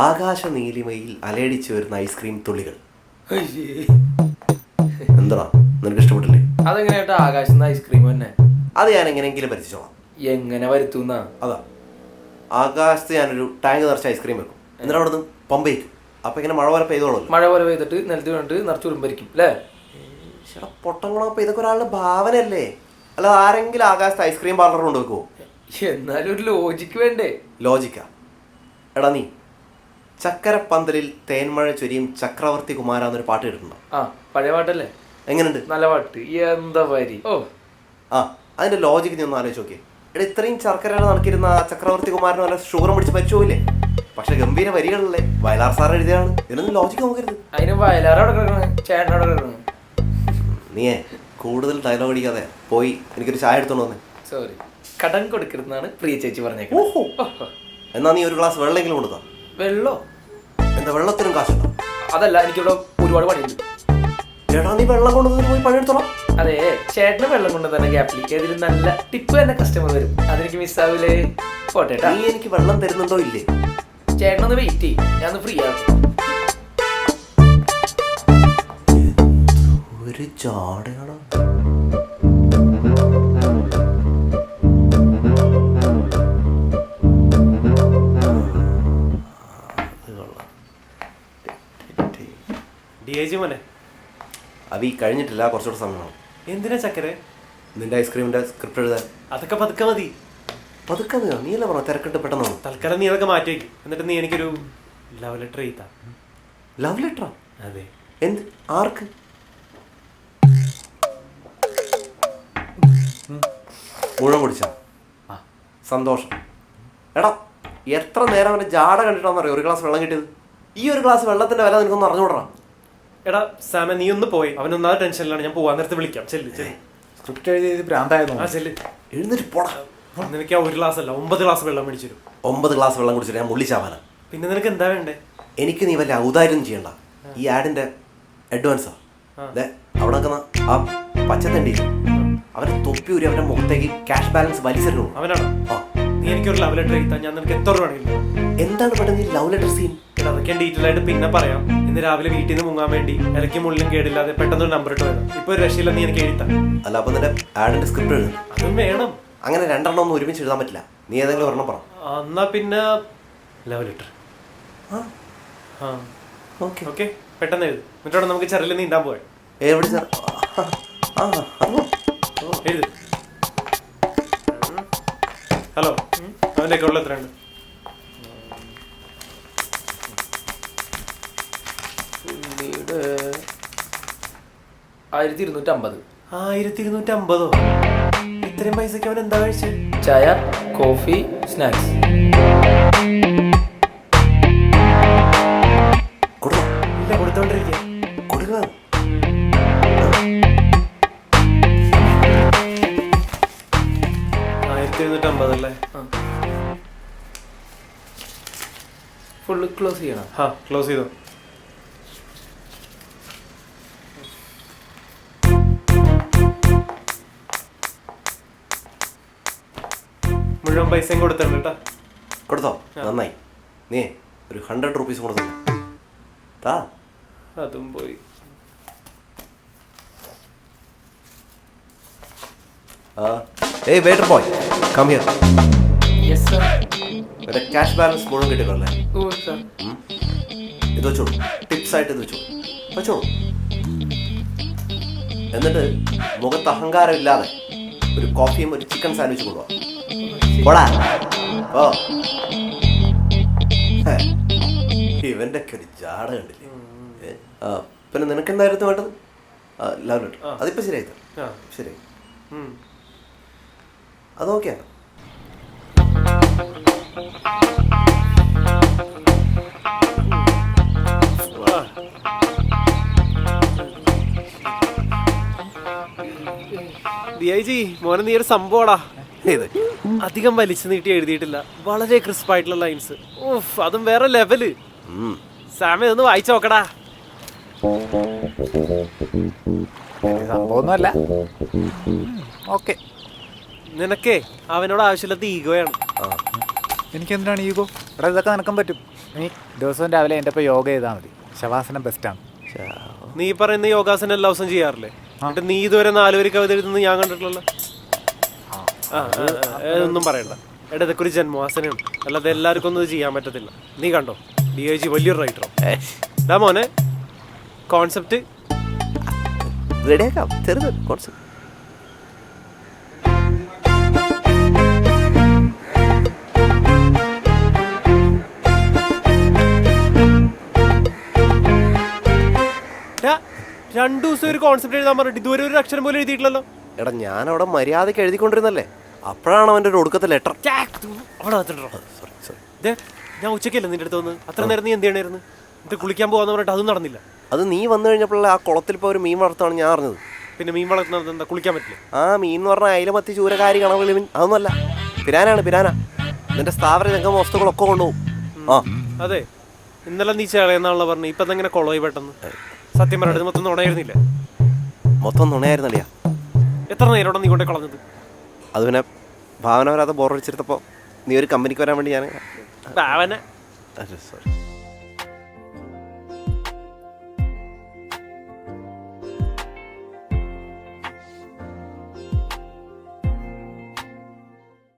ആകാശ നീലിമയിൽ അലയടിച്ചു വരുന്ന ഐസ്ക്രീം തുള്ളികൾ. എന്താ നിനക്ക് ഇഷ്ടപ്പെട്ടില്ലേ? അതെങ്ങനെയാ ആകാശം ഐസ്ക്രീം തന്നെ? അത് ഞാൻ എങ്ങനെയെങ്കിലും പറ്റിച്ചോളാം. എങ്ങനെ വരുത്തുന്ന? അതാ, ആകാശത്ത് ഞാനൊരു ടാങ്ക് നിറച്ച് ഐസ്ക്രീം വെക്കും, എന്നിട്ട് അവിടെ നിന്ന് പമ്പയ്ക്കും. അപ്പൊ ഇങ്ങനെ മഴ പോലെ പെയ്തോളൂ. മഴ പോലെ പെയ്തിട്ട് നിലത്ത് വീണിട്ട് നിറച്ചുരുമ്പരിക്കും അല്ലേ? പൊട്ടങ്ങളോ. അപ്പൊ ഇതൊക്കെ ഒരാളുടെ ഭാവനയല്ലേ? അല്ല, ആരെങ്കിലും ആകാശത്ത് ഐസ്ക്രീം പാർലർ കൊണ്ടുവെക്കുവോ? എന്നാലും ഒരു ലോജിക്ക് വേണ്ടേ? ലോജിക്കാ? എടാ, നീ ചക്കരപ്പന്തലിൽ തേന്മഴ ചൊരിയും ചക്രവർത്തി കുമാര എന്നൊരു പാട്ട് കേട്ടിട്ടുണ്ടോ? ആ, പഴയ പാട്ടല്ലേ? എങ്ങനെയുണ്ട്? നല്ല പാട്ട്. എന്താ വരി! ഓ ആ, അതിന്റെ ലോജിക്ക് നീ ഒന്ന് ആലോചിച്ച് നോക്കിയേ. എടാ, ഇത്രയും ശർക്കരയാണ് നടക്കിരുന്ന ചക്രവർത്തി കുമാരന് വല്ല ഷുഗറും പിടിച്ച് മരിച്ചു പോയില്ലേ? പക്ഷെ ഗംഭീര വരികളല്ലേ വയലാർ സാർ എഴുതിയാണ്. ഇതിനൊന്നും ലോജിക്ക് നോക്കരുത്. അതിന് വയലാർ അവിടെ കിടക്കണേ, ചേട്ടൻ അവിടെ കിടക്കണേ. നീയേ കൂടുതൽ ഡയലോഗ് അടിക്കാതെ പോയി എനിക്കൊരു ചായ എടുത്തോണ്ട് വന്നേ. സോറി, കടം കൊടുക്കരുതെന്നാണ് പ്രിയ ചേച്ചി പറഞ്ഞേക്കുന്നത്. ഓഹോ, എന്നാ നീ ഒരു ഗ്ലാസ് വെള്ളമെങ്കിലും കൊടുക്കാം. വെള്ളോ? എന്താ വെള്ളത്തിനും കാശുണ്ടോ? അതല്ല, എനിക്കിവിടെ ഒരുപാട് പണിയുണ്ട്. ചേട്ടാ, നീ വെള്ളം കൊണ്ടുവന്നിട്ട് പോയി പണിയെടുത്തോളാം. അതെ, ചേട്ടന് വെള്ളം കൊണ്ട് തന്നെ ഗ്യാപ്പിൽ ഏതെങ്കിലും നല്ല ടിപ്പ് തന്നെ കസ്റ്റമർ വരും. അതെനിക്ക് മിസ്സാവൂലേ? പോട്ടേട്ടാ. നീ എനിക്ക് വെള്ളം തരുന്നുണ്ടോ ഇല്ലേ? ചേട്ടനൊന്ന് വെയിറ്റ് ചെയ്യും, ഞാനൊന്ന് ഫ്രീ ആവും. ഒരു ചാടയാണോ? മോനെ അവി കഴിഞ്ഞിട്ടില്ല, കുറച്ചുകൂടെ സമയമാണ്. എന്തിനാ ചക്കരെ? നിന്റെ ഐസ്ക്രീമിന്റെ സ്ക്രിപ്റ്റ് എഴുതാൻ. അതൊക്കെ പതുക്കെ മതി. പതുക്കെ നീ അല്ല പറഞ്ഞ തിരക്കിട്ട് പെട്ടെന്ന്. തൽക്കാലം നീ അതൊക്കെ മാറ്റി വയ്ക്കും. എന്നിട്ട് നീ എനിക്കൊരു ലവ് ലെറ്റർ എഴുതാ. ലവ് ലെറ്ററാ? അതെ. എന്ത്? ആർക്ക്? മുഴുവൻ കുടിച്ചാ? സന്തോഷം. എടാ, എത്ര നേരം അവന്റെ ജാട കണ്ടിട്ടാണെന്നറിയോ ഒരു ഗ്ലാസ് വെള്ളം കിട്ടിയത്? ഈ ഒരു ഗ്ലാസ് വെള്ളത്തിന്റെ വില നിനക്കൊന്ന് അറിഞ്ഞുകൂടാ? എടാ സാമ, നീ ഒന്ന് പോയി. അവനൊന്നാമത് ടെൻഷനിലാണ്. ഞാൻ പോവാൻ നേരത്തെ വിളിക്കാം. ചെല്ല് ചെല്ല്. സ്ക്രിപ്റ്റ് എഴുതി ഭ്രാന്തായിരുന്നു. ആ ചെല്ല്. എഴുന്നേറ്റ് പോടാ. നിനക്ക് ആ ഒരു ഗ്ലാസ് അല്ല 9 ഗ്ലാസ് വെള്ളം മേടിച്ചു തരും. 9 ഗ്ലാസ് വെള്ളം കുടിച്ചിട്ട് ഞാൻ മുള്ളിച്ചാവാനാ. പിന്നെ നിനക്ക് എന്താ വേണ്ടേ? എനിക്ക് നീ വല്ല ഔദാര്യം ചെയ്യണ്ട. ഈ ആഡിന്റെ അഡ്വാൻസാ. അവിടെ നിൽക്കുന്ന ആ പച്ചത്തണ്ടി അവന്റെ തൊപ്പി ഊരി അവന്റെ മുഖത്തേക്ക് ക്യാഷ് ബാലൻസ് വലിച്ചെറിഞ്ഞു. അവനാണോ? നീ എനിക്കൊരു ലവ് ലെറ്റർ എഴുതാൻ ഞാൻ നിനക്ക് എത്ര വേണമെങ്കിലും. എന്താണ് പെട്ടെന്ന് ഈ ലവ് ലെറ്റർ സീൻ? അതൊക്കെ ഡീറ്റെയിൽ ആയിട്ട് പിന്നെ പറയാം. ഇന്ന് രാവിലെ വീട്ടിൽ നിന്ന് മുങ്ങാൻ വേണ്ടി ഇലയ്ക്ക് മുള്ളിലും കേടില്ലാതെ പെട്ടെന്ന് നമ്പർ ഇട്ട് വരാം. ഇപ്പൊ ഒരു രക്ഷയില്ല, നീ എനിക്ക് എഴുതാം. അല്ല, അപ്പൊ നിന്റെ ആഡിന്റെ സ്ക്രിപ്റ്റ് എഴുതും. അതും വേണം. അങ്ങനെ രണ്ടെണ്ണം ഒന്നും ഒരുമിച്ച് എഴുതാൻ പറ്റില്ല. നീ ഏതെങ്കിലും ഒരെണ്ണം പറ. എന്നാ പിന്നെ ലവ് ലെറ്റർ. ഓക്കെ, പെട്ടെന്ന് എഴുതും. എന്നിട്ടോടെ നമുക്ക് ചെറിയ നീന്താൻ പോയെ. എവിടെ എഴുത്. ഹലോ, അവൻ്റെ അക്കൗണ്ടിൽ എത്രയുണ്ട്? 1250. 1250? ഇത്രയും പൈസക്ക് അവൻ എന്താ കഴിച്ചത്? ചായ, കോഫി, സ്നാക്സ്. ഇല്ല, കൊടുത്തോണ്ടിരിക്കുക. കൊടുക്കുക. 1250 അല്ലേ? ഫുള്ള് ക്ലോസ് ചെയ്യണം. ക്ലോസ് ചെയ്തോ. മുഴുവൻ പൈസയും കൊടുത്തിട്ടുണ്ട് കേട്ടോ. കൊടുത്തോ? നന്നായി. നീ ഒരു 100 റുപ്പീസ് കൊടുത്തു. അതും പോയി. Hey waiter boy, come here. Yes sir. ഒരു ക്യാഷ് ബാലൻസ് മുഴുവൻ കിട്ടിക്കോളേ. ഓ സർ. ഇത് വെച്ചോളൂ, ടിപ്സ് ആയിട്ട് ഇത് വെച്ചോളൂ. എന്നിട്ട് മുഖത്ത് അഹങ്കാരം ഇല്ലാതെ ഒരു കോഫിയും ഒരു ചിക്കൻ സാൻഡ്വിച്ച് കൊണ്ടുപോവാ. ഇവന്റെ ഒക്കെ ഒരു ജാട കണ്ടില്ലേ? പിന്നെ നിനക്ക് എന്തായിരുന്നു വേണ്ടത്? Love letter. അതിപ്പോ ശരിയായി. ശരിയായി. അതോക്കെയാണ്. ദിയാജി, മോനെ നീ ഒരു സംഭവടാ. അധികം വലിച്ചു നീട്ടി എഴുതിയിട്ടില്ല. വളരെ ക്രിസ്പ് ആയിട്ടുള്ള ലൈൻസ്. അതും വേറെ ലെവല്. സാമ ഒന്ന് വായിച്ചു നോക്കടാ. സംഭവമൊന്നുമല്ല. ഓക്കെ, നിനക്കേ അവനോട് ആവശ്യമില്ലാത്ത ഈഗോയാണ്. എനിക്കെന്തിനാണ് ഈഗോ? ഇവിടെ ഇതൊക്കെ നിനക്കും പറ്റും. നീ ദിവസവും രാവിലെ എൻ്റെ ഒപ്പം യോഗ ചെയ്താൽ മതി. ശവാസനം ബെസ്റ്റാണ്. നീ പറയുന്ന യോഗാസനം എല്ലാ ദിവസം ചെയ്യാറില്ലേ? എന്നിട്ട് നീ ഇതുവരെ 4 വരി കവിത എഴുതുന്നത് ഞാൻ കണ്ടിട്ടുള്ളൂ. ഒന്നും പറയണ്ട. എടാ ഇതൊക്കെ ഒരു ജന്മവാസനയാണ്, അല്ലാതെ എല്ലാവർക്കും ഒന്നും ഇത് ചെയ്യാൻ പറ്റത്തില്ല. നീ കണ്ടോ DIG വലിയൊരു റൈറ്ററോ? ഇതാ മോനെ കോൺസെപ്റ്റ് റെഡിയാക്കാം. ചെറുത് കോൺസെപ്റ്റ്. രണ്ടു ദിവസം ഒരു കോൺസെപ്റ്റ് എഴുതാൻ പറഞ്ഞിട്ട് ഇതുവരെ ഒരു അക്ഷരം പോലും എഴുതിയിട്ടില്ലല്ലോ. എടാ ഞാൻ അവിടെ മര്യാദയ്ക്ക് എഴുതിക്കൊണ്ടിരുന്നല്ലേ, അപ്പോഴാണ് അവൻ്റെ ഒരു ഒടുക്കത്തെ ലെറ്റർ. അവിടെ സോറി ഞാൻ ഉച്ചക്കല്ലേ നിന്റെ അടുത്ത് വന്ന്? അത്ര നേരം നീ എന്ത് ചെയ്യണായിരുന്നു? എന്നിട്ട് കുളിക്കാൻ പോകാന്ന് പറഞ്ഞിട്ട് അതും നടന്നില്ല. അത് നീ വന്നു കഴിഞ്ഞപ്പോഴല്ലേ ആ കുളത്തിൽ ഇപ്പോൾ ഒരു മീൻ വളർത്താണ് ഞാൻ അറിഞ്ഞത്. പിന്നെ മീൻ വളർത്തുന്നത് എന്താ, കുളിക്കാൻ പറ്റില്ല? ആ മീൻ എന്ന് പറഞ്ഞാൽ അയില, മത്തി, ചൂരകാരി, കണവളി മീൻ അതൊന്നുമല്ല, പിരാനാണ് പിരാന. നിന്റെ സ്ഥാപന രംഗം വസ്തുക്കളൊക്കെ കൊണ്ടുപോകും. ആ അതെ, ഇന്നലെ നീ ചേളയെന്നാണല്ലോ പറഞ്ഞു. ഇപ്പം എങ്ങനെ കൊളോയി പെട്ടെന്ന്? സത്യം പറഞ്ഞത് മൊത്തം നുണയായിരുന്നില്ല. മൊത്തം നുണയായിരുന്നല്ലേ? എത്ര നേരോടെ നീ കൊണ്ടേ കളഞ്ഞത്? അത് പിന്നെ ഭാവന വരാതെ ബോറടിച്ചെടുത്തപ്പോൾ നീ ഒരു കമ്പനിക്ക് വരാൻ വേണ്ടി ഞാൻ ഭാവന സോറി